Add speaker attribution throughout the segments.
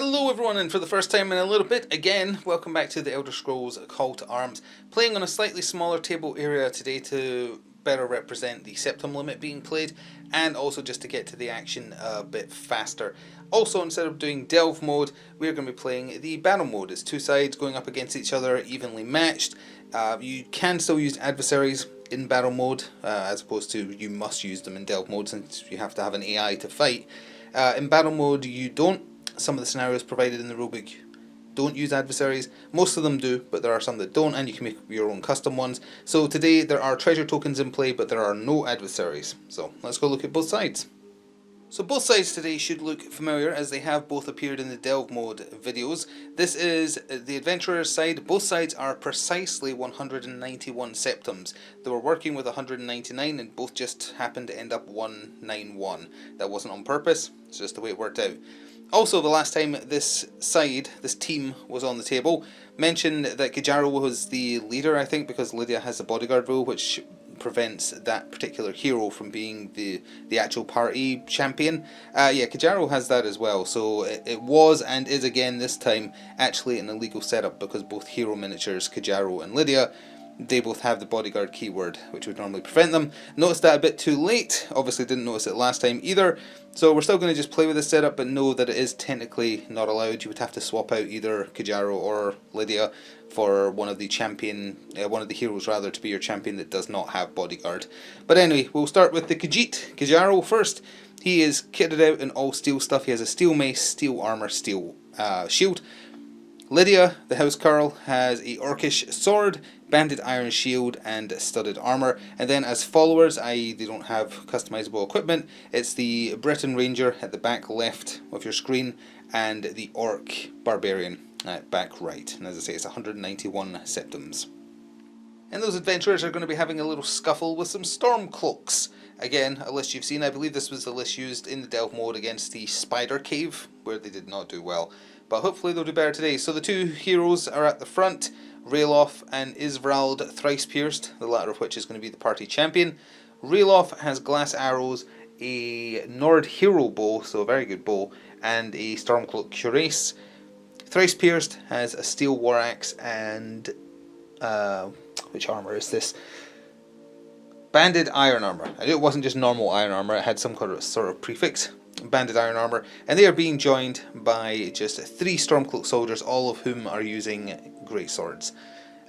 Speaker 1: Hello everyone, and for the first time in a little bit, again, welcome back to the Elder Scrolls Call to Arms. Playing on a slightly smaller table area today to better represent the Septim limit being played, and also just to get to the action a bit faster. Also, instead of doing Delve mode, we're going to be playing the Battle mode. It's two sides going up against each other, evenly matched. You can still use adversaries in Battle mode, as opposed to you must use them in Delve mode since you have to have an AI to fight. In Battle mode you don't. Some of the scenarios provided in the rulebook don't use adversaries. Most of them do, but there are some that don't, and you can make your own custom ones. So today there are treasure tokens in play, but there are no adversaries. So let's go look at both sides. So both sides today should look familiar, as they have both appeared in the Delve mode videos. This is the Adventurer's side. Both sides are precisely 191 septims. They were working with 199 and both just happened to end up 191. That wasn't on purpose, it's just the way it worked out. Also, the last time this team was on the table, mentioned that Cajaro was the leader, I think, because Lydia has a bodyguard rule, which prevents that particular hero from being the actual party champion. Yeah, Cajaro has that as well, so it was and is again this time actually an illegal setup, because both hero miniatures, Cajaro and Lydia, they both have the bodyguard keyword, which would normally prevent them. Noticed that a bit too late, obviously didn't notice it last time either, so we're still going to just play with this setup, but know that it is technically not allowed. You would have to swap out either Cajaro or Lydia for one of the heroes rather, to be your champion that does not have bodyguard. But anyway, we'll start with the Khajiit, Cajaro first. He is kitted out in all steel stuff. He has a steel mace, steel armor, steel shield. Lydia, the housecarl, has a orcish sword, banded iron shield and studded armour. And then as followers, i.e. they don't have customizable equipment, it's the Breton Ranger at the back left of your screen and the Orc Barbarian at back right. And as I say, it's 191 septims. And those adventurers are going to be having a little scuffle with some Stormcloaks. Again, a list you've seen. I believe this was the list used in the Delve mode against the Spider Cave, where they did not do well. But hopefully they'll do better today. So the two heroes are at the front, Ralof and Isvrald Thrice Pierced, the latter of which is going to be the party champion. Ralof has glass arrows, a Nord hero bow, so a very good bow, and a Stormcloak cuirass. Thrice Pierced has a steel war axe and which armour is this? Banded iron armour. I knew it wasn't just normal iron armour, it had some sort of prefix. Banded iron armour, and they are being joined by just 3 Stormcloak soldiers, all of whom are using great swords.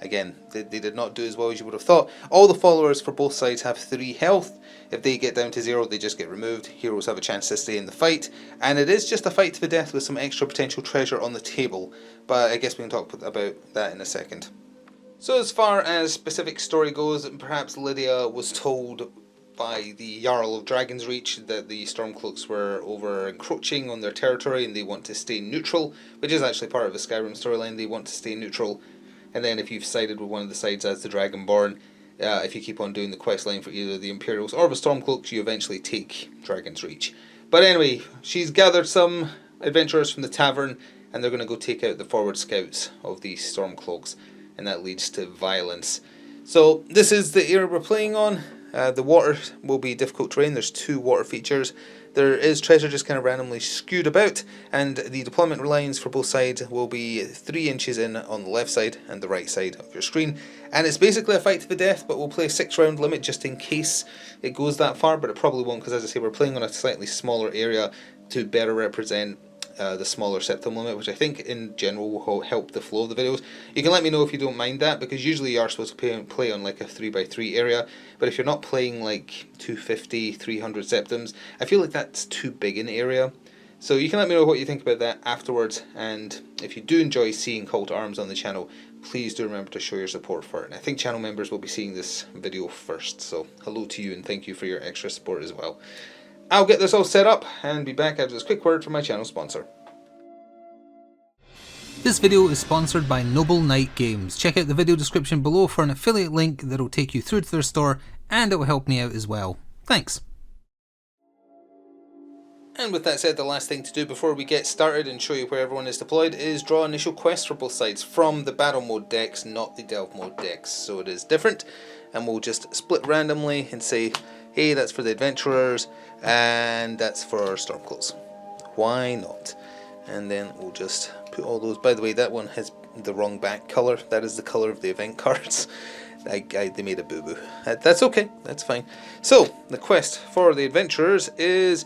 Speaker 1: Again, they did not do as well as you would have thought. All the followers for both sides have 3 health. If they get down to 0, they just get removed. Heroes have a chance to stay in the fight, and it is just a fight to the death with some extra potential treasure on the table, but I guess we can talk about that in a second. So as far as specific story goes, perhaps Lydia was told by the Jarl of Dragon's Reach that the Stormcloaks were over encroaching on their territory and they want to stay neutral, which is actually part of the Skyrim storyline. They want to stay neutral, and then if you've sided with one of the sides as the Dragonborn, if you keep on doing the quest line for either the Imperials or the Stormcloaks, you eventually take Dragon's Reach. But anyway, she's gathered some adventurers from the tavern, and they're going to go take out the forward scouts of the Stormcloaks, and that leads to violence. So this is the area we're playing on. The water will be difficult terrain. There's 2 water features. There is treasure just kind of randomly skewed about, and the deployment lines for both sides will be 3 inches in on the left side and the right side of your screen. And it's basically a fight to the death, but we'll play a 6-round limit just in case it goes that far, but it probably won't, because as I say, we're playing on a slightly smaller area to better represent the smaller septim limit, which I think in general will help the flow of the videos. You can let me know if you don't mind that, because usually you are supposed to play on like a 3x3 area, but if you're not playing like 250, 300 septims, I feel like that's too big an area. So you can let me know what you think about that afterwards, and if you do enjoy seeing Call to Arms on the channel, please do remember to show your support for it. And I think channel members will be seeing this video first, so hello to you and thank you for your extra support as well. I'll get this all set up and be back after this quick word from my channel sponsor. This video is sponsored by Noble Knight Games. Check out the video description below for an affiliate link that will take you through to their store, and it will help me out as well. Thanks. And with that said, the last thing to do before we get started and show you where everyone is deployed is draw initial quests for both sides from the Battle mode decks, not the Delve mode decks. So it is different, and we'll just split randomly and say, hey, that's for the adventurers, and that's for Stormcloaks. Why not? And then we'll just put all those. By the way, that one has the wrong back colour. That is the colour of the event cards. They made a boo-boo. That's okay, that's fine. So, the quest for the adventurers is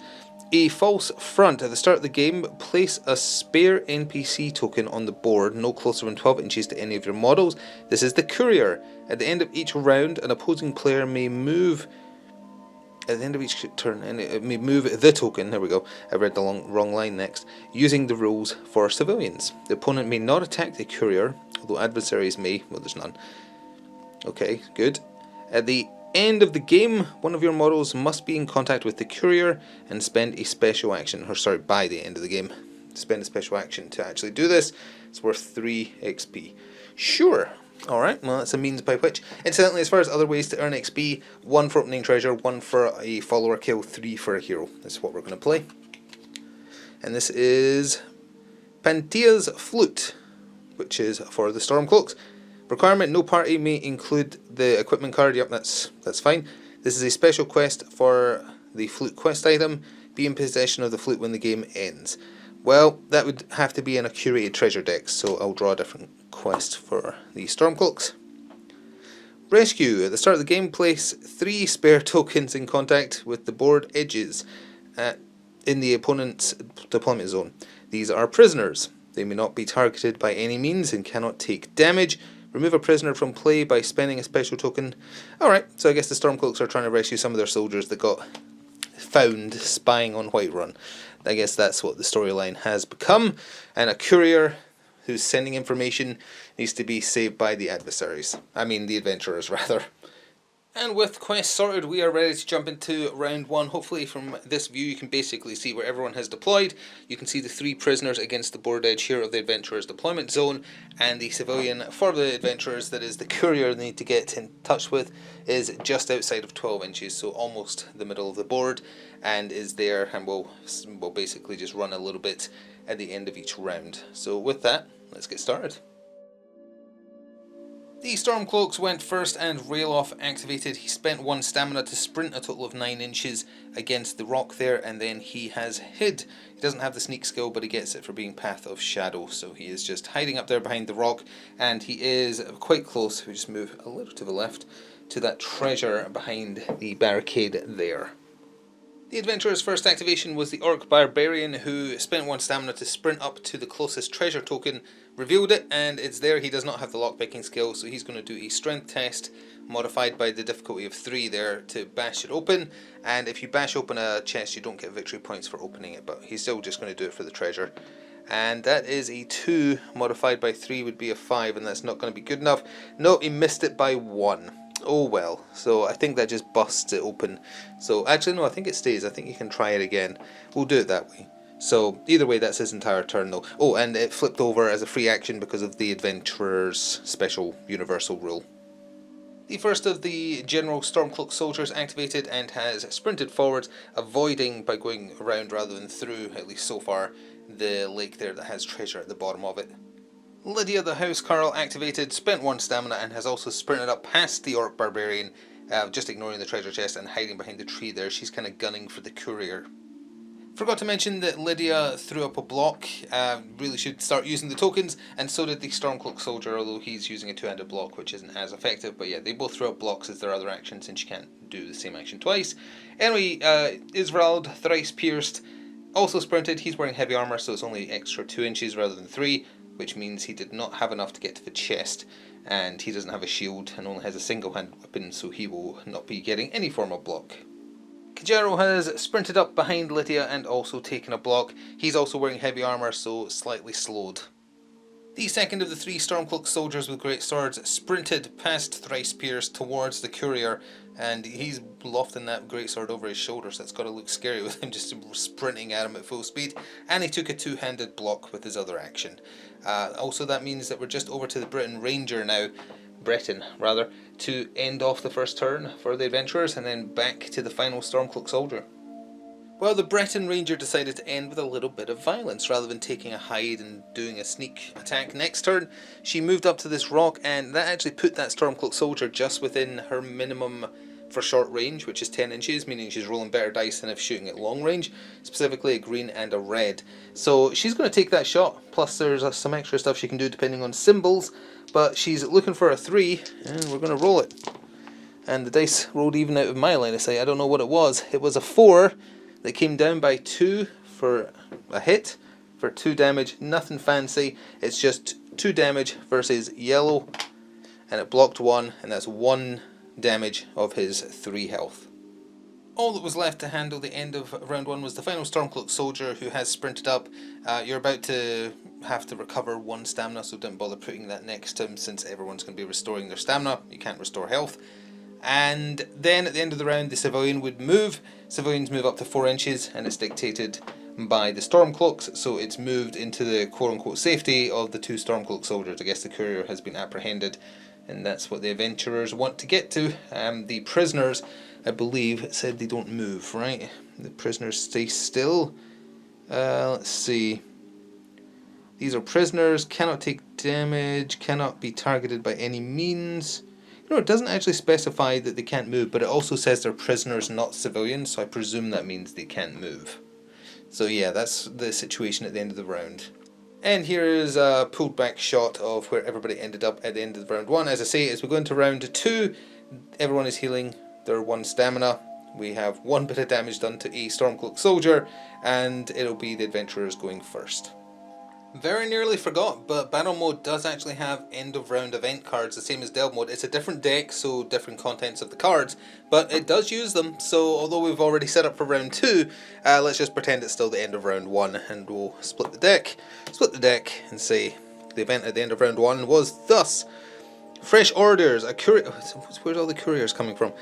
Speaker 1: a false front. At the start of the game, place a spare NPC token on the board, no closer than 12 inches to any of your models. This is the courier. At the end of each round, an opposing player may move... At the end of each turn, and it may move the token, there we go, I read the wrong line next, using the rules for civilians. The opponent may not attack the courier, although adversaries may. Well, there's none. Okay, good. At the end of the game, one of your models must be in contact with the courier and spend a special action, or sorry, by the end of the game, spend a special action to actually do this. It's worth 3 XP. Sure. Alright, well that's a means by which. Incidentally, as far as other ways to earn XP, 1 for opening treasure, 1 for a follower kill, 3 for a hero. That's what we're going to play. And this is Pantia's Flute, which is for the Stormcloaks. Requirement, no party may include the equipment card. Yep, that's fine. This is a special quest for the flute quest item. Be in possession of the flute when the game ends. Well, that would have to be in a curated treasure deck, so I'll draw a different quest for the Stormcloaks. Rescue. At the start of the game, place 3 spare tokens in contact with the board edges in the opponent's deployment zone. These are prisoners. They may not be targeted by any means and cannot take damage. Remove a prisoner from play by spending a special token. Alright, so I guess the Stormcloaks are trying to rescue some of their soldiers that got found spying on Whiterun. I guess that's what the storyline has become. And a courier who's sending information needs to be saved by the adversaries. I mean, the adventurers, rather. And with quests sorted, we are ready to jump into round 1. Hopefully from this view you can basically see where everyone has deployed. You can see the 3 prisoners against the board edge here of the adventurers' deployment zone, and the civilian for the adventurers, that is the courier they need to get in touch with, is just outside of 12 inches, so almost the middle of the board, and is there, and will basically just run a little bit at the end of each round. So with that, let's get started. The Stormcloaks went first and Railoff activated. He spent 1 stamina to sprint a total of 9 inches against the rock there, and then he has hid. He doesn't have the sneak skill, but he gets it for being Path of Shadow, so he is just hiding up there behind the rock, and he is quite close. We just move a little to the left to that treasure behind the barricade there. The adventurer's first activation was the Orc Barbarian, who spent 1 stamina to sprint up to the closest treasure token, revealed it, and it's there. He does not have the lockpicking skill, so he's going to do a strength test modified by the difficulty of 3 there to bash it open, and if you bash open a chest you don't get victory points for opening it, but he's still just going to do it for the treasure. And that is a 2 modified by 3 would be a 5, and that's not going to be good enough. No, he missed it by 1. Oh well, so I think that just busts it open. So actually no, I think it stays. I think you can try it again. We'll do it that way. So either way, that's his entire turn though. Oh, and it flipped over as a free action because of the adventurer's special universal rule. The first of the general Stormcloak soldiers activated and has sprinted forwards, avoiding by going around rather than through, at least so far, the lake there that has treasure at the bottom of it. Lydia the Housecarl activated, spent 1 stamina and has also sprinted up past the Orc Barbarian, just ignoring the treasure chest and hiding behind the tree there. She's kind of gunning for the courier. Forgot to mention that Lydia threw up a block, really should start using the tokens, and so did the Stormcloak soldier, although he's using a 2-handed block which isn't as effective, but yeah, they both throw up blocks as their other action since you can't do the same action twice. Anyway, Israeld, thrice pierced, also sprinted. He's wearing heavy armour, so it's only extra 2 inches rather than 3, which means he did not have enough to get to the chest, and he doesn't have a shield and only has a single-handed weapon, so he will not be getting any form of block. Kajaro has sprinted up behind Lydia and also taken a block. He's also wearing heavy armour, so slightly slowed. The second of the 3 Stormcloak soldiers with great swords sprinted past Thrice Pierce towards the courier, and he's lofting that greatsword over his shoulder, so it's got to look scary with him just sprinting at him at full speed. And he took a 2-handed block with his other action. Also, that means that we're just over to the Breton rather, to end off the first turn for the adventurers, and then back to the final Stormcloak soldier. Well, the Breton Ranger decided to end with a little bit of violence. Rather than taking a hide and doing a sneak attack next turn, she moved up to this rock, and that actually put that Stormcloak soldier just within her minimum for short range, which is 10 inches, meaning she's rolling better dice than if shooting at long range, specifically a green and a red. So she's going to take that shot, plus there's some extra stuff she can do depending on symbols, but she's looking for a 3, and we're going to roll it. And the dice rolled even out of my line of sight. I don't know what it was. It was a 4 that came down by 2 for a hit, for 2 damage. Nothing fancy, it's just 2 damage versus yellow, and it blocked 1, and that's 1 damage of his 3 health. All that was left to handle the end of round 1 was the final Stormcloak soldier, who has sprinted up. You're about to have to recover 1 stamina, so don't bother putting that next to him since everyone's going to be restoring their stamina. You can't restore health. And then at the end of the round the civilian would move. Civilians move up to 4 inches, and it's dictated by the Stormcloaks, so it's moved into the quote-unquote safety of the 2 Stormcloak soldiers. I guess the courier has been apprehended, and that's what the adventurers want to get to. The prisoners, I believe, said they don't move, right? The prisoners stay still. Let's see. These are prisoners, cannot take damage, cannot be targeted by any means. You know, it doesn't actually specify that they can't move, but it also says they're prisoners, not civilians, so I presume that means they can't move. So yeah, that's the situation at the end of the round. And here is a pulled back shot of where everybody ended up at the end of round 1. As I say, as we go into round 2, everyone is healing their 1 stamina. We have 1 bit of damage done to a Stormcloak soldier, and it'll be the adventurers going first. Very nearly forgot, but battle mode does actually have end of round event cards, the same as delve mode. It's a different deck, so different contents of the cards, but it does use them. So although we've already set up for round 2, let's just pretend it's still the end of round 1, and we'll split the deck and say the event at the end of round 1 was thus: fresh orders. A courier. Where's all the couriers coming from?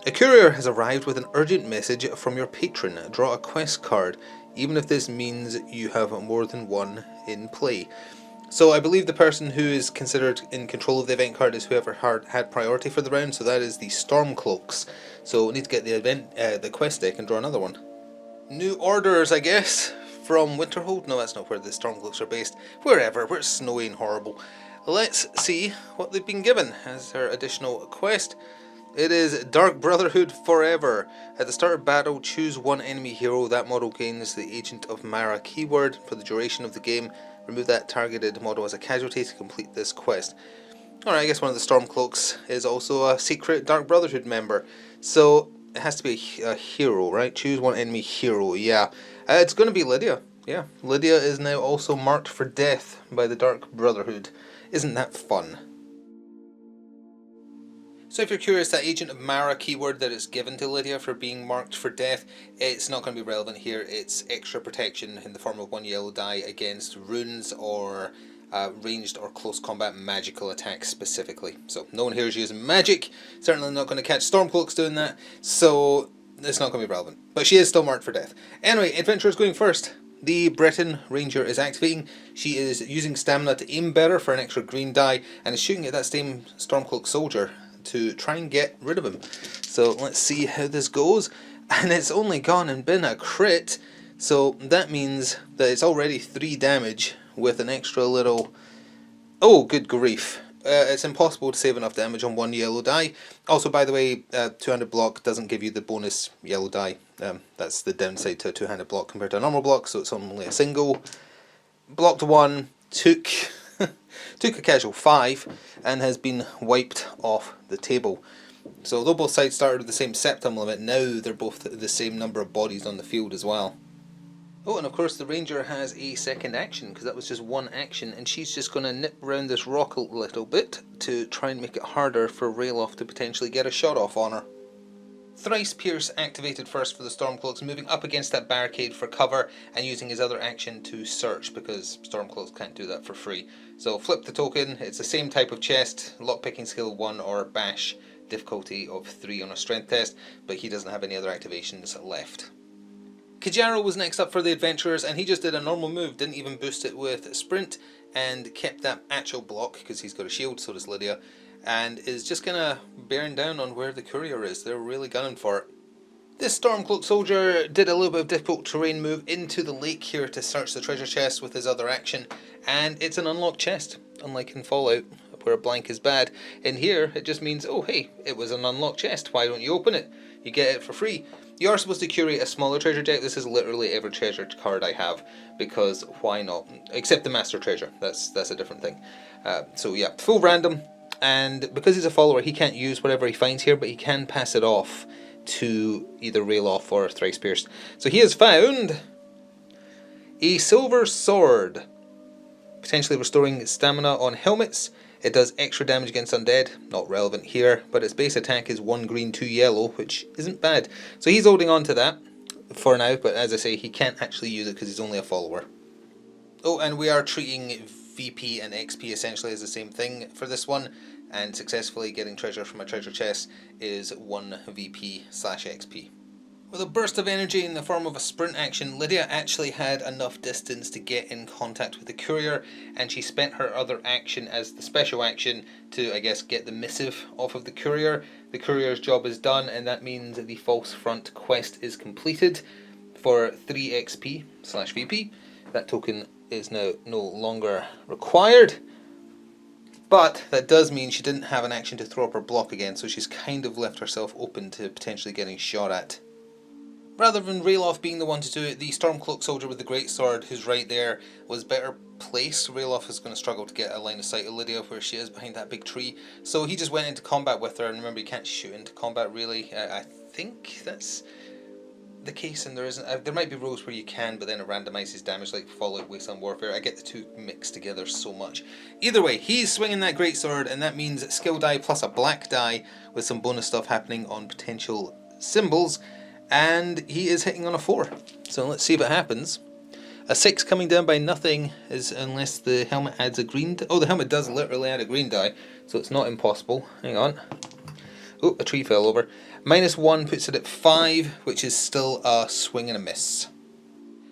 Speaker 1: A courier has arrived with an urgent message from your patron. Draw a quest card, even if this means you have more than 1 in play. So I believe the person who is considered in control of the event card is whoever had priority for the round, so that is the Stormcloaks. So we need to get the quest deck and draw another one. New orders, I guess, from Winterhold? No, that's not where the Stormcloaks are based. Wherever, where it's snowy and horrible. Let's see what they've been given as their additional quest. It is Dark Brotherhood Forever. At the start of battle, choose 1 enemy hero. That model gains the Agent of Mara keyword for the duration of the game. Remove that targeted model as a casualty to complete this quest. Alright, I guess one of the Stormcloaks is also a secret Dark Brotherhood member. So it has to be a hero, right? Choose 1 enemy hero, yeah. It's going to be Lydia. Yeah, Lydia is now also marked for death by the Dark Brotherhood. Isn't that fun? So if you're curious, that Agent of Mara keyword that is given to Lydia for being marked for death, it's not going to be relevant here. It's extra protection in the form of 1 yellow die against runes or ranged or close combat magical attacks specifically. So no one here is using magic, certainly not going to catch Stormcloaks doing that, so it's not going to be relevant. But she is still marked for death. Anyway, adventurers going first. The Breton Ranger is activating. She is using stamina to aim better for an extra green die, and is shooting at that same Stormcloak soldier to try and get rid of him. So let's see how this goes. And it's only gone and been a crit, so that means that it's already 3 damage with an extra little... Oh, good grief. It's impossible to save enough damage on 1 yellow die. Also, by the way, two-handed block doesn't give you the bonus yellow die. That's the downside to a two-handed block compared to a normal block, so it's only a single. Blocked 1, took a casual 5, and has been wiped off the table. So although both sides started with the same septim limit, now they're both the same number of bodies on the field as well. Oh, and of course the ranger has a second action, because that was just 1 action, and she's just going to nip around this rock a little bit to try and make it harder for Rayloff to potentially get a shot off on her. Thrice Pierce activated first for the Stormcloaks, moving up against that barricade for cover and using his other action to search, because Stormcloaks can't do that for free. So flip the token, it's the same type of chest, lockpicking skill 1 or bash difficulty of 3 on a strength test, but he doesn't have any other activations left. Kijaro was next up for the adventurers, and he just did a normal move, didn't even boost it with sprint, and kept that actual block because he's got a shield, so does Lydia, and is just gonna bearing down on where the courier is. They're really gunning for it. This Stormcloak soldier did a little bit of difficult terrain move into the lake here to search the treasure chest with his other action, and it's an unlocked chest, unlike in Fallout. where a blank is bad. In here, it just means, oh hey, it was an unlocked chest, why don't you open it? You get it for free. You are supposed to curate a smaller treasure deck. This is literally every treasure card I have, because why not? Except the Master Treasure, that's a different thing. So yeah, full random, and because he's a follower, he can't use whatever he finds here, but he can pass it off to either Railoff or Thrice Pierced. So he has found a silver sword, potentially restoring stamina on helmets. It does extra damage against undead, not relevant here, but its base attack is 1 green, 2 yellow, which isn't bad. So he's holding on to that for now, but as I say, he can't actually use it because he's only a follower. Oh, and we are treating VP and XP essentially as the same thing for this one, and successfully getting treasure from a treasure chest is 1 VP/XP. With a burst of energy in the form of a sprint action, Lydia actually had enough distance to get in contact with the courier, and she spent her other action as the special action to, I guess, get the missive off of the courier. The courier's job is done, and that means the False Front quest is completed for 3 XP/VP. That token is now no longer required, but that does mean she didn't have an action to throw up her block again, so she's kind of left herself open to potentially getting shot at. Rather than Railoff being the one to do it, the Stormcloak soldier with the greatsword, who's right there, was better placed. Railoff is going to struggle to get a line of sight of Lydia where she is behind that big tree, so he just went into combat with her. And remember, you can't shoot into combat really. I think that's the case, and there might be rules where you can, but then it randomizes damage like Fallout Wasteland Warfare. I get the two mixed together so much. Either way, he's swinging that greatsword, and that means skill die plus a black die with some bonus stuff happening on potential symbols. And he is hitting on a 4. So let's see what happens. A 6 coming down by nothing is unless the helmet adds a green die. Oh, the helmet does literally add a green die, so it's not impossible. Hang on. Oh, a tree fell over. -1 puts it at 5, which is still a swing and a miss.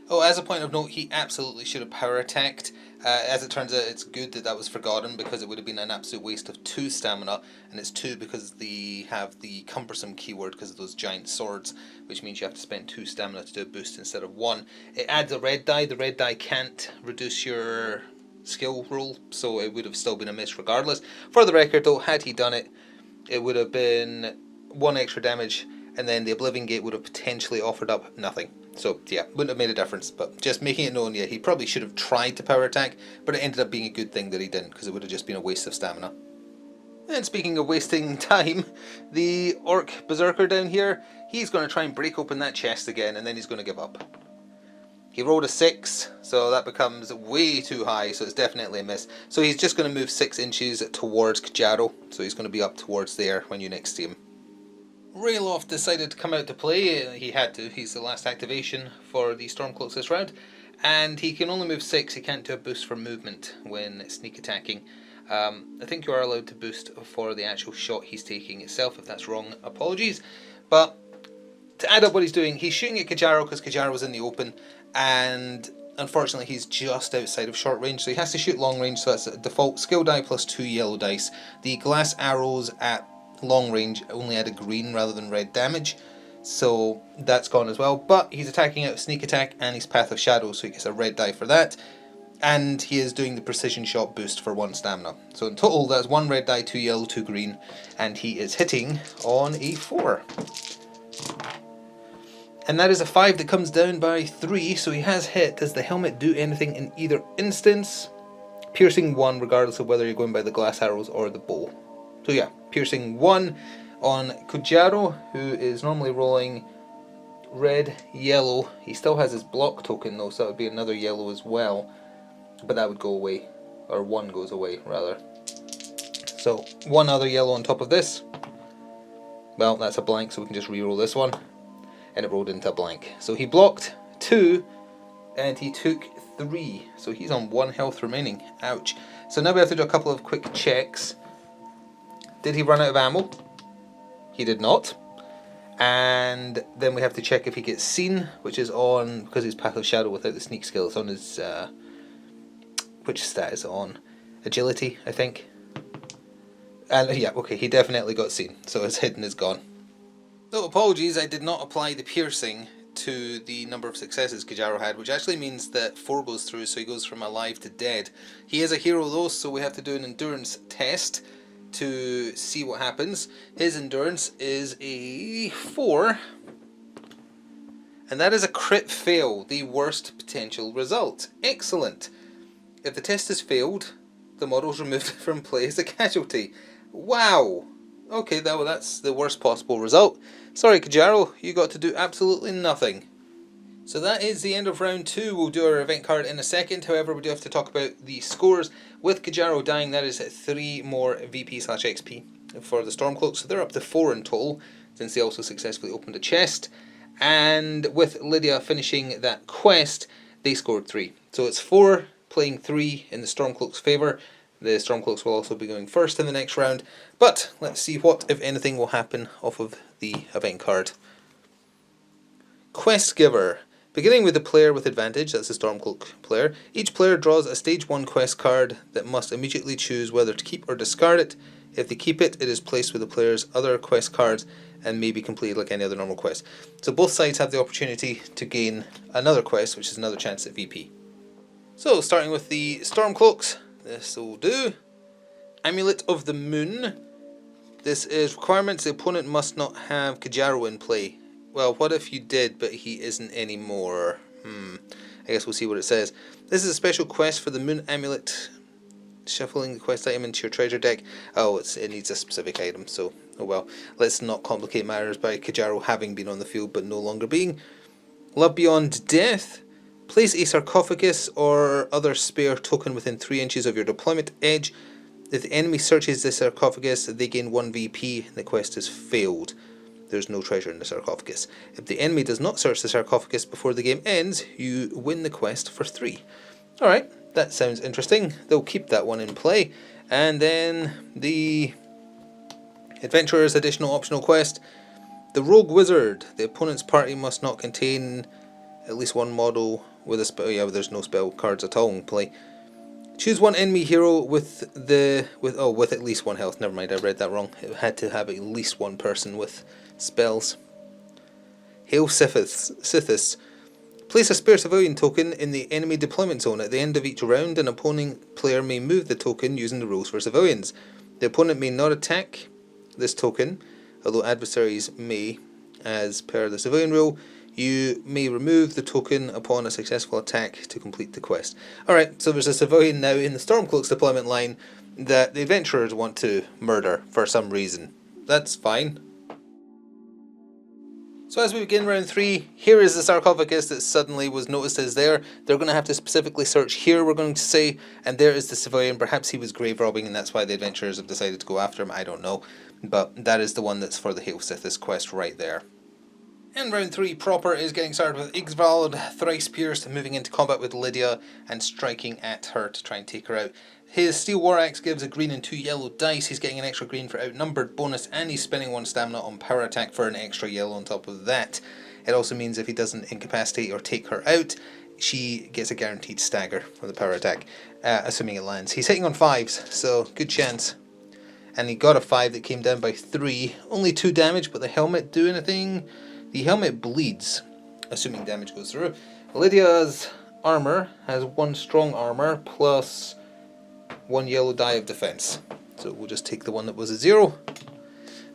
Speaker 1: Oh, as a point of note, he absolutely should have power attacked. As it turns out, it's good that that was forgotten, because it would have been an absolute waste of 2 stamina, and it's 2 because they have the cumbersome keyword because of those giant swords, which means you have to spend 2 stamina to do a boost instead of 1. It adds a red die. The red die can't reduce your skill roll, so it would have still been a miss regardless. For the record though, had he done it, it would have been 1 extra damage, and then the Oblivion Gate would have potentially offered up nothing. So yeah, wouldn't have made a difference, but just making it known, yeah, he probably should have tried to power attack, but it ended up being a good thing that he didn't, because it would have just been a waste of stamina. And speaking of wasting time, the Orc Berserker down here, he's going to try and break open that chest again, and then he's going to give up. He rolled a 6, so that becomes way too high, so it's definitely a miss. So he's just going to move 6 inches towards Kajaro, so he's going to be up towards there when you next see him. Railoff decided to come out to play. He had to. He's the last activation for the Stormcloaks this round, and he can only move 6. He can't do a boost for movement when sneak attacking. I think you are allowed to boost for the actual shot he's taking itself. If that's wrong, apologies. But to add up what he's doing, he's shooting at Kajaro because Kajaro was in the open, and unfortunately he's just outside of short range, so he has to shoot long range, so that's a default skill die plus 2 yellow dice. The glass arrows at long range only add a green rather than red damage, so that's gone as well. But he's attacking out sneak attack and his Path of Shadow, so he gets a red die for that, and he is doing the precision shot boost for 1 stamina. So in total that's 1 red die, 2 yellow, 2 green, and he is hitting on a 4. And that is a 5 that comes down by 3, so he has hit. Does the helmet do anything in either instance? Piercing 1 regardless of whether you're going by the glass arrows or the bow. So yeah, piercing 1 on Kujaro, who is normally rolling red, yellow. He still has his block token though, so that would be another yellow as well. But that would go away, or 1 goes away rather. So 1 other yellow on top of this. Well, that's a blank, so we can just re-roll this one. And it rolled into a blank. So he blocked 2, and he took 3. So he's on 1 health remaining. Ouch. So now we have to do a couple of quick checks. Did he run out of ammo? He did not. And then we have to check if he gets seen, which is on, because he's Path of Shadow without the sneak skill, it's on his, which stat is it on? Agility, I think. And yeah, okay, he definitely got seen, so his hidden is gone. So apologies, I did not apply the piercing to the number of successes Kajaro had, which actually means that 4 goes through, so he goes from alive to dead. He is a hero though, so we have to do an endurance test to see what happens. His endurance is a 4, and that is a crit fail, the worst potential result. Excellent. If the test has failed, the model is removed from play as a casualty. Wow. Okay, that's the worst possible result. Sorry, Kajaro, you got to do absolutely nothing. So that is the end of round 2. We'll do our event card in a second. However, we do have to talk about the scores. With Kajaro dying, that is 3 more VP/XP for the Stormcloaks. So they're up to 4 in total, since they also successfully opened a chest. And with Lydia finishing that quest, they scored 3. So it's 4 playing 3 in the Stormcloaks' favour. The Stormcloaks will also be going first in the next round. But let's see what, if anything, will happen off of the event card. Quest Giver. Beginning with the player with advantage, that's the Stormcloak player, each player draws a stage 1 quest card that must immediately choose whether to keep or discard it. If they keep it, it is placed with the player's other quest cards and may be completed like any other normal quest. So both sides have the opportunity to gain another quest, which is another chance at VP. So starting with the Stormcloaks, this will do. Amulet of the Moon. This is requirements. The opponent must not have Kajaro in play. Well, what if you did, but he isn't anymore? I guess we'll see what it says. This is a special quest for the Moon Amulet. Shuffling the quest item into your treasure deck. Oh, it needs a specific item, so oh well. Let's not complicate matters by Kajaro having been on the field but no longer being. Love Beyond Death. Place a sarcophagus or other spare token within 3 inches of your deployment edge. If the enemy searches the sarcophagus, they gain 1 VP and the quest has failed. There's no treasure in the sarcophagus. If the enemy does not search the sarcophagus before the game ends, you win the quest for 3. Alright, that sounds interesting. They'll keep that one in play. And then the Adventurer's additional optional quest. The Rogue Wizard. The opponent's party must not contain at least 1 model with a spell. Yeah, there's no spell cards at all in play. Choose 1 enemy hero with at least 1 health. Never mind, I read that wrong. It had to have at least 1 person with spells. Hail Sithis. Place a spare civilian token in the enemy deployment zone. At the end of each round, an opposing player may move the token using the rules for civilians. The opponent may not attack this token, although adversaries may, as per the civilian rule. You may remove the token upon a successful attack to complete the quest. Alright, so there's a civilian now in the Stormcloaks deployment line that the adventurers want to murder for some reason. That's fine. So as we begin round 3, here is the sarcophagus that suddenly was noticed as there. They're going to have to specifically search here, we're going to say, and there is the civilian. Perhaps he was grave robbing and that's why the adventurers have decided to go after him, I don't know. But that is the one that's for the Hail Sithis quest right there. And round 3 proper is getting started with Yggsvald, Thrice Pierced, moving into combat with Lydia and striking at her to try and take her out. His Steel War Axe gives a green and 2 yellow dice. He's getting an extra green for outnumbered bonus, and he's spending 1 stamina on power attack for an extra yellow on top of that. It also means if he doesn't incapacitate or take her out, she gets a guaranteed stagger for the power attack, assuming it lands. He's hitting on 5s, so good chance. And he got a 5 that came down by 3. Only 2 damage, but the helmet do anything? The helmet bleeds, assuming damage goes through. Lydia's armour has 1 strong armour plus 1 yellow die of defence. So we'll just take the one that was a 0.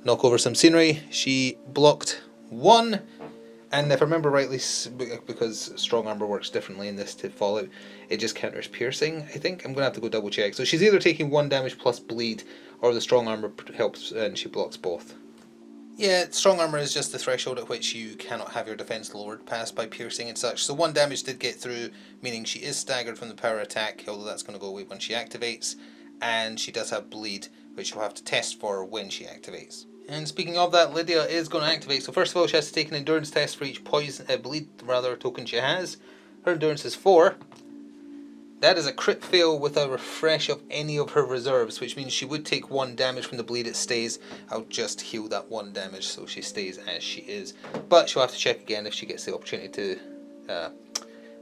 Speaker 1: Knock over some scenery. She blocked 1. And if I remember rightly, because strong armour works differently in this to Fallout, it just counters piercing, I think. I'm going to have to go double check. So she's either taking 1 damage plus bleed, or the strong armour helps and she blocks both. Yeah, strong armour is just the threshold at which you cannot have your defence lowered past by piercing and such. So 1 damage did get through, meaning she is staggered from the power attack, although that's going to go away when she activates. And she does have bleed, which you'll have to test for when she activates. And speaking of that, Lydia is going to activate. So first of all, she has to take an endurance test for each bleed token she has. Her endurance is 4. That is a crit fail with a refresh of any of her reserves, which means she would take 1 damage from the bleed. It stays. I'll just heal that 1 damage so she stays as she is. But she'll have to check again if she gets the opportunity to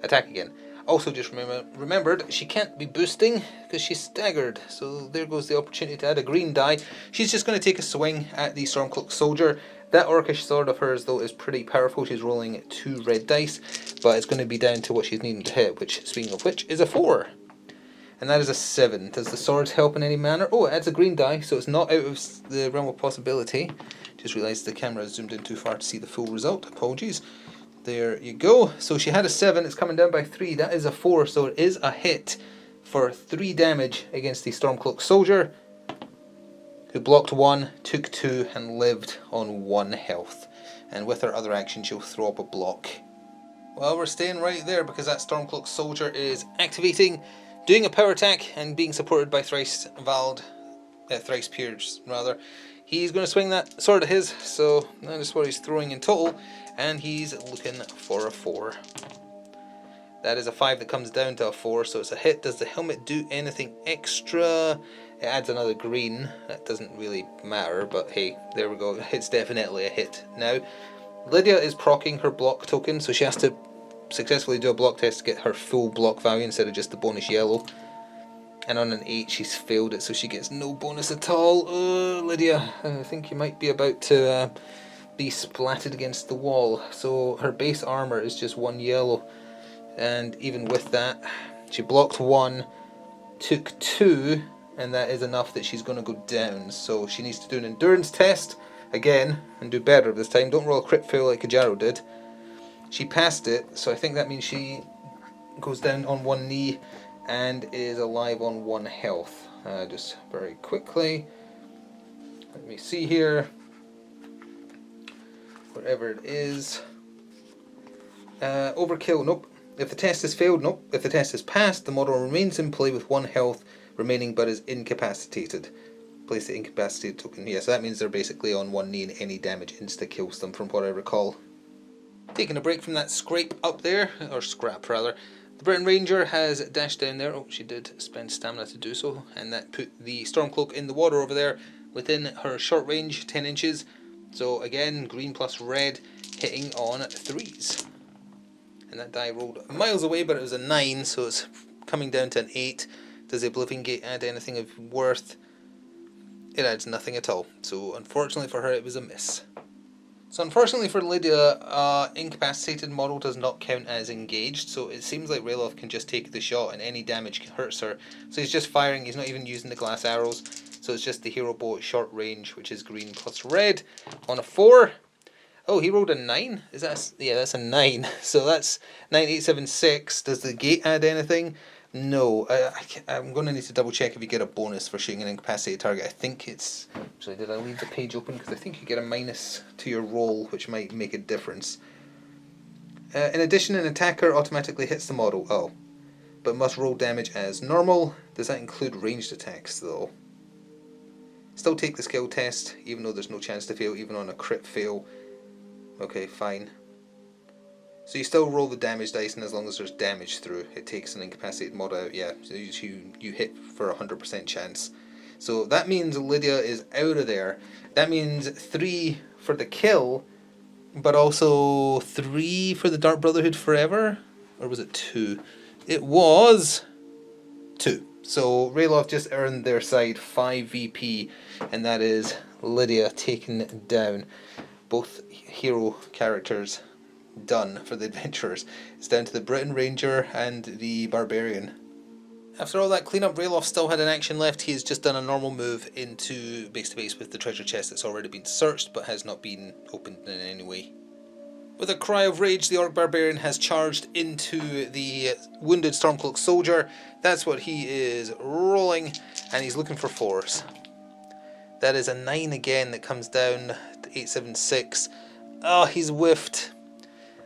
Speaker 1: attack again. Also just remembered, she can't be boosting because she's staggered. So there goes the opportunity to add a green die. She's just going to take a swing at the Stormcloak soldier That orcish sword of hers, though, is pretty powerful. She's rolling 2 red dice, but it's going to be down to what she's needing to hit, which, speaking of which, is a 4. And that is a 7. Does the swords help in any manner? Oh, it adds a green die, so it's not out of the realm of possibility. Just realised the camera has zoomed in too far to see the full result. Apologies. There you go. So she had a 7, it's coming down by 3. That is a 4, so it is a hit for 3 damage against the Stormcloak soldier, who blocked 1, took 2, and lived on 1 health. And with her other action, she'll throw up a block. Well, we're staying right there because that Stormcloak soldier is activating, doing a power attack, and being supported by Thrice Pierce, rather. He's going to swing that sword of his, so that is what he's throwing in total, and he's looking for a 4. That is a 5 that comes down to a 4, so it's a hit. Does the helmet do anything extra? It adds another green. That doesn't really matter, but hey, there we go. It's definitely a hit. Now, Lydia is proccing her block token, so she has to successfully do a block test to get her full block value instead of just the bonus yellow. And on an 8, she's failed it, so she gets no bonus at all. Lydia, I think you might be about to be splatted against the wall. So her base armor is just 1 yellow. And even with that, she blocked 1, took 2, and that is enough that she's going to go down. So she needs to do an endurance test again and do better this time. Don't roll a crit fail like Kajaro did. She passed it, so I think that means she goes down on 1 knee and is alive on 1 health. Just very quickly, let me see here, wherever it is. Overkill, nope. If the test has failed, nope. If the test is passed, the model remains in play with 1 health remaining but is incapacitated. Place the incapacitated token. Yes, that means they're basically on 1 knee and any damage insta-kills them from what I recall. Taking a break from that scrape up there, or scrap rather, the Britain Ranger has dashed down there. Oh, she did spend stamina to do so, and that put the Stormcloak in the water over there within her short range, 10 inches. So again, green plus red, hitting on 3s. And that die rolled miles away, but it was a 9, so it's coming down to an 8. Does the Oblivion Gate add anything of worth? It adds nothing at all. So unfortunately for her, it was a miss. So unfortunately for Lydia, incapacitated model does not count as engaged, so it seems like Ralof can just take the shot and any damage hurts her. So he's just firing, he's not even using the glass arrows, so it's just the hero bow at short range, which is green plus red, on a 4. Oh, he rolled a 9? Is that yeah, that's a 9. So that's 9, 8, 7, 6. Does the gate add anything? No. I'm going to need to double check if you get a bonus for shooting an incapacitated target. I think it's... Actually, did I leave the page open? Because I think you get a minus to your roll, which might make a difference. In addition, an attacker automatically hits the model. Oh. But must roll damage as normal. Does that include ranged attacks, though? Still take the skill test, even though there's no chance to fail, even on a crit fail. Okay, fine. So you still roll the damage dice, and as long as there's damage through, it takes an incapacitated mod out. Yeah, so you hit for 100% chance. So that means Lydia is out of there. That means 3 for the kill, but also 3 for the Dark Brotherhood forever? Or was it 2? It was 2. So Ralof just earned their side 5 VP, and that is Lydia taken down. Both hero characters done for the adventurers. It's down to the Britain Ranger and the Barbarian. After all that cleanup, Ralof still had an action left. He has just done a normal move into base to base with the treasure chest that's already been searched but has not been opened in any way. With a cry of rage, the Orc Barbarian has charged into the wounded Stormcloak soldier. That's what he is rolling, and he's looking for 4s. That is a 9 again that comes down to 8, 7, 6. Oh, he's whiffed.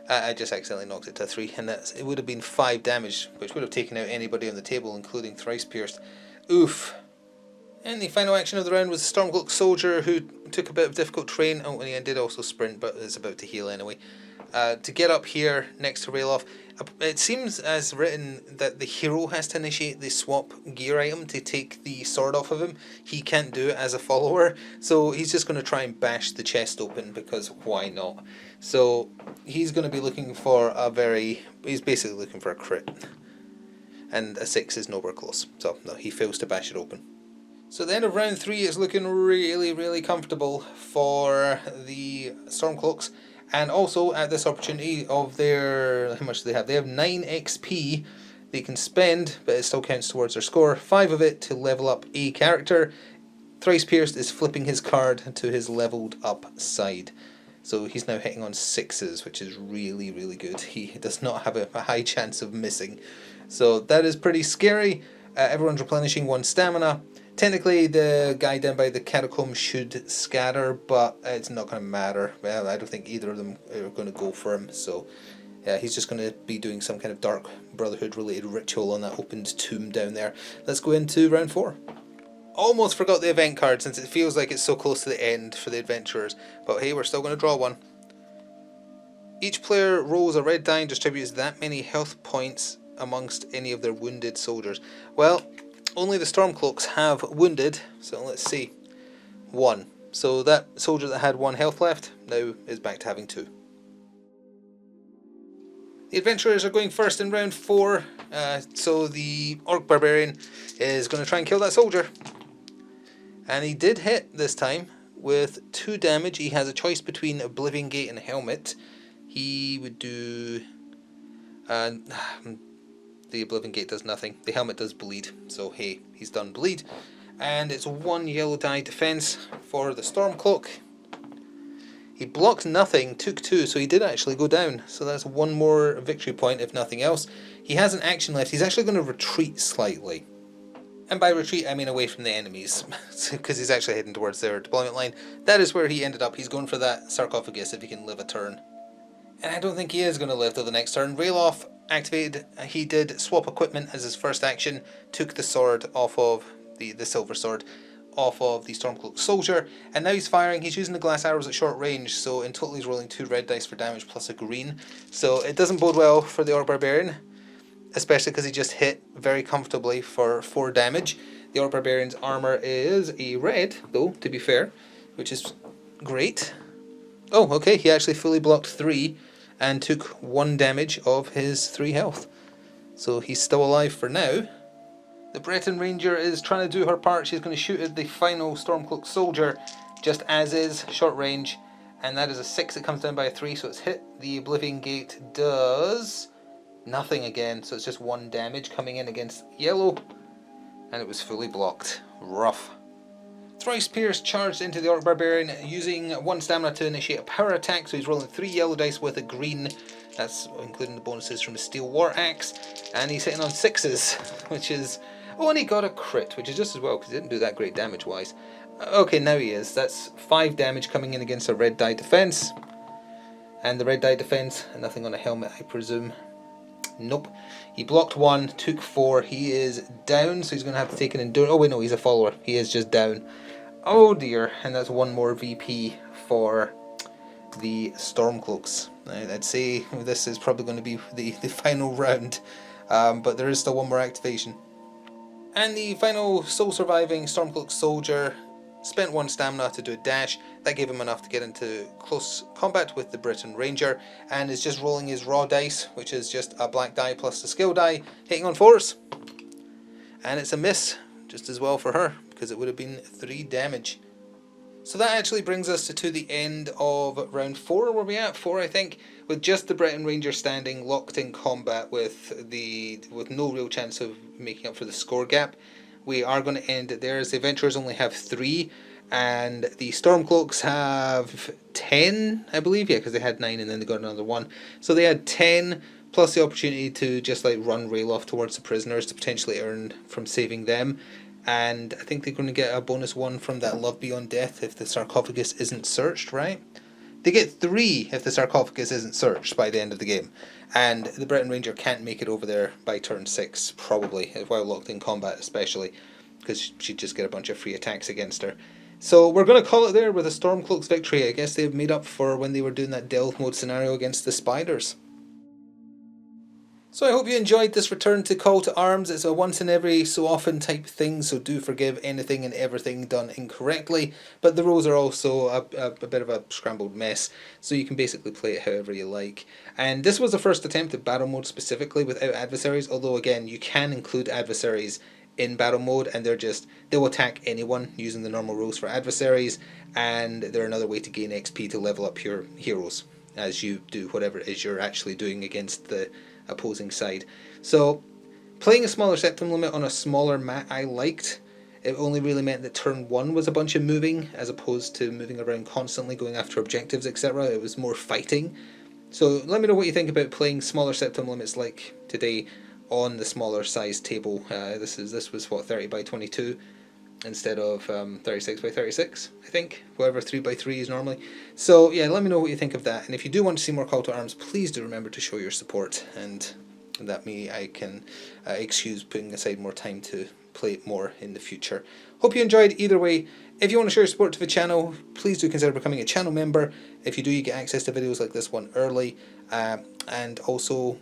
Speaker 1: I just accidentally knocked it to 3, and it would have been 5 damage, which would have taken out anybody on the table, including Thrice Pierced. Oof. And the final action of the round was the Stormcloak soldier, who took a bit of difficult terrain. Oh, and he did also sprint, but is about to heal anyway. To get up here next to Ralof, it seems as written that the hero has to initiate the swap gear item to take the sword off of him. He can't do it as a follower, so he's just going to try and bash the chest open, because why not? So he's going to be looking for he's basically looking for a crit. And a 6 is nowhere close, so no, he fails to bash it open. So the end of round 3 is looking really comfortable for the Stormcloaks, and also at this opportunity of their, how much do they have? They have 9 XP they can spend, but it still counts towards their score. 5 of it to level up a character. Thrice Pierced is flipping his card to his leveled up side. So he's now hitting on 6s, which is really good. He does not have a high chance of missing. So that is pretty scary. Everyone's replenishing 1 stamina. Technically, the guy down by the catacombs should scatter, but it's not going to matter. Well, I don't think either of them are going to go for him, so yeah, he's just going to be doing some kind of Dark Brotherhood related ritual on that opened tomb down there. Let's go into round 4. Almost forgot the event card since it feels like it's so close to the end for the adventurers, but hey, we're still going to draw one. Each player rolls a red die and distributes that many health points amongst any of their wounded soldiers. Well, only the Stormcloaks have wounded, so let's see. 1. So that soldier that had 1 health left now is back to having 2. The adventurers are going first in round 4, so the Orc Barbarian is going to try and kill that soldier. And he did hit this time with 2 damage. He has a choice between Oblivion Gate and Helmet. He would do... the Oblivion Gate does nothing. The helmet does bleed, so hey, he's done bleed. And it's 1 yellow die defense for the Stormcloak. He blocked nothing, took 2, so he did actually go down. So that's 1 more victory point, if nothing else. He has an action left. He's actually going to retreat slightly. And by retreat, I mean away from the enemies, because he's actually heading towards their deployment line. That is where he ended up. He's going for that sarcophagus if he can live a turn. And I don't think he is going to live till the next turn. Railoff activated. He did swap equipment as his first action. Took the sword off of the silver sword off of the Stormcloak soldier. And now he's firing. He's using the glass arrows at short range. So in total he's rolling 2 red dice for damage plus a green. So it doesn't bode well for the Orc Barbarian. Especially because he just hit very comfortably for 4 damage. The Orc Barbarian's armor is a red, though, to be fair. Which is great. Oh, okay. He actually fully blocked 3. And took 1 damage of his 3 health. So he's still alive for now. The Breton Ranger is trying to do her part. She's going to shoot at the final Stormcloak soldier, just as is, short range. And that is a 6. It comes down by a 3, so it's hit. The Oblivion Gate does nothing again, so it's just 1 damage coming in against yellow. And it was fully blocked. Rough. Thrice Pierced charged into the Orc Barbarian using 1 stamina to initiate a power attack, so he's rolling 3 yellow dice with a green. That's including the bonuses from his Steel War Axe. And he's hitting on 6s, which is... Oh, and he got a crit, which is just as well, because he didn't do that great damage-wise. Okay, now he is. That's 5 damage coming in against a red die defense. And the red die defense, nothing on a helmet, I presume. Nope. He blocked 1, took 4. He is down, so he's going to have to take an endurance. Oh, wait, no, he's a follower. He is just down. Oh dear, and that's 1 more VP for the Stormcloaks. I'd say this is probably going to be the final round, but there is still 1 more activation. And the final sole surviving Stormcloak soldier spent 1 stamina to do a dash. That gave him enough to get into close combat with the Breton Ranger, and is just rolling his raw dice, which is just a black die plus the skill die, hitting on 4s. And it's a miss, just as well for her, because it would have been 3 damage. So that actually brings us to the end of round 4. Where we at? 4, I think, with just the Breton Ranger standing locked in combat with no real chance of making up for the score gap. We are going to end it there, as the adventurers only have 3, and the Stormcloaks have 10, I believe, yeah, because they had 9 and then they got another 1. So they had 10, plus the opportunity to just like run Railoff towards the prisoners to potentially earn from saving them. And I think they're going to get a bonus 1 from that Love Beyond Death if the sarcophagus isn't searched, right? They get 3 if the sarcophagus isn't searched by the end of the game. And the Breton Ranger can't make it over there by turn 6, probably, while locked in combat especially, because she'd just get a bunch of free attacks against her. So we're going to call it there with a Stormcloaks victory. I guess they've made up for when they were doing that Delve mode scenario against the spiders. So I hope you enjoyed this return to Call to Arms. It's a once in every so often type thing, so do forgive anything and everything done incorrectly. But the rules are also a bit of a scrambled mess, so you can basically play it however you like. And this was the first attempt at battle mode specifically without adversaries, although again, you can include adversaries in battle mode, and they'll attack anyone using the normal rules for adversaries, and they're another way to gain XP to level up your heroes as you do whatever it is you're actually doing against the opposing side. So playing a smaller Septim limit on a smaller map I liked. It only really meant that turn 1 was a bunch of moving, as opposed to moving around constantly, going after objectives, etc. It was more fighting. So let me know what you think about playing smaller Septim limits like today on the smaller size table. This was what, 30 by 22 instead of 36 by 36, I think, whatever 3 by 3 is normally. So yeah, let me know what you think of that, and if you do want to see more Call to Arms, please do remember to show your support, and that I can excuse putting aside more time to play it more in the future. Hope you enjoyed either way. If you want to show your support to the channel, please do consider becoming a channel member. If you do, you get access to videos like this one early, and also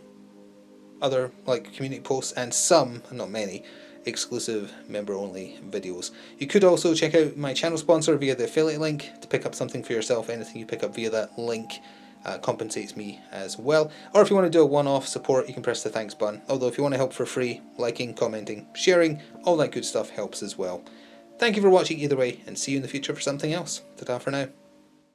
Speaker 1: other like community posts and some, not many, exclusive member only videos. You could also check out my channel sponsor via the affiliate link to pick up something for yourself. Anything you pick up via that link compensates me as well. Or if you want to do a one-off support, you can press the thanks button. Although if you want to help for free, liking, commenting, sharing, all that good stuff helps as well. Thank you for watching either way, and see you in the future for something else. Ta-ta for now.